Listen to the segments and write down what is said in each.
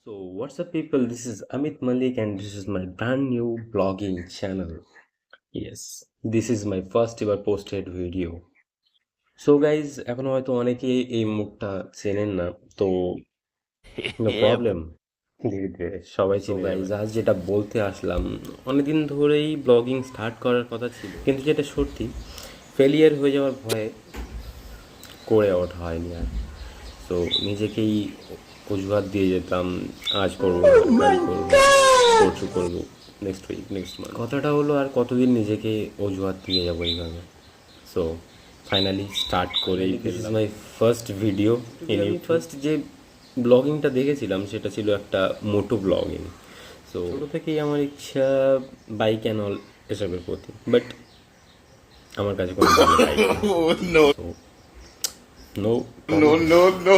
So, what's up, people? This is Amit Malik, and this is my brand new blogging channel. Yes, this is my first ever posted video. So, guys, এখনো হয়তো অনেকেই এই মুখটা চেনেন না, তো no problem. ধীরে ধীরে সবাই চিনে গাইজ, আজ যেটা বলতে আসলাম, অনেকদিন ধরেই ব্লগিং স্টার্ট করার কথা ছিল, কিন্তু যেটা সত্যি ফেলিয়ার হয়ে যাওয়ার ভয়ে করে ওঠা হয়নি আর। তো নিজেকেই অজুহাত দিয়ে যেতাম, আজ করবো না, কাল করবো, পরশু করবো, নেক্সট উইক, নেক্সট মান্থ। কথাটা হলো আর কতদিন নিজেকে অজুহাত দিয়ে যাবো এইভাবে। সো ফাইনালি স্টার্ট করে, this is my first video in first যে ব্লগিংটা দেখেছিলাম সেটা ছিল একটা মোটো ব্লগিং। সো ছোটো থেকেই আমার ইচ্ছা বাইক অ্যান্ড অল এসবের প্রতি, বাট আমার কাছে কোনো bike no no no no no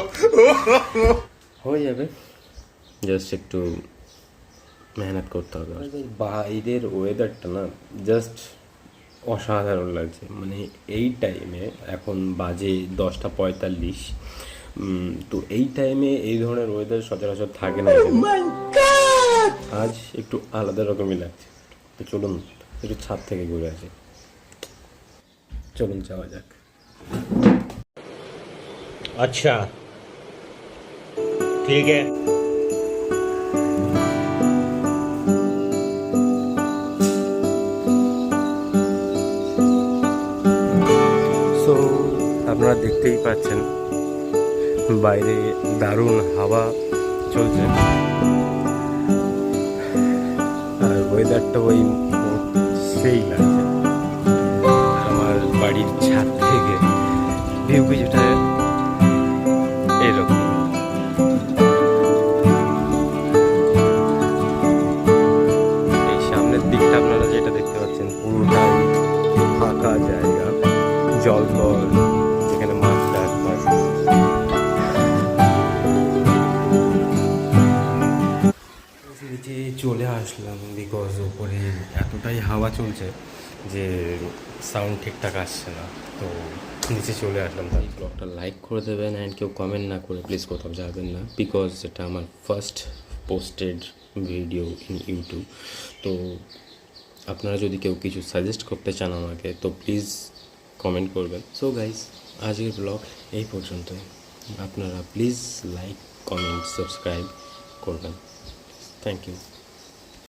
হয়ে যাবে, জাস্ট একটু মেহনত করতে হবে। বাইরের ওয়েদারটা না জাস্ট অসাধারণ লাগছে, মানে এই টাইমে এখন বাজে 10:45, তো এই টাইমে এই ধরনের ওয়েদার সচরাচর থাকে না। আজ একটু আলাদা রকমই লাগছে, তো চলুন একটু ছাদ থেকে ঘুরে আসি। চলুন যাওয়া যাক। अच्छा ठीक है। সো আপনারা দেখতেই পাচ্ছেন বাইরে দারুণ হাওয়া চলছে, আর ওয়েদারটা ওই সেই লাগছে। আমার বাড়ির ছাদ থেকে ভিউ কিছুটা এরকম। এই সামনের দিকটা আপনারা যেটা দেখতে পাচ্ছেন পুরোটাই ফাঁকা জায়গা, জল যেখানে মাছ চাষ হয়। নিচে চলে আসলাম বিকজ ওপরে এতটাই হাওয়া চলছে যে সাউন্ড ঠিকঠাক আসছে না, তো নিচে চলে আসলাম। তাই ব্লগটা লাইক করে দেবেন, অ্যান্ড কেউ কমেন্ট না করে প্লিজ কোথাও যাবেন না, বিকজ এটা আমার first posted video in YouTube. তো আপনারা যদি কেউ কিছু সাজেস্ট করতে চান আমাকে, তো প্লিজ কমেন্ট করবেন। সো গাইজ, আজকের ব্লগ এই পর্যন্তই। আপনারা প্লিজ লাইক, কমেন্ট, সাবস্ক্রাইব করবেন। Thank you.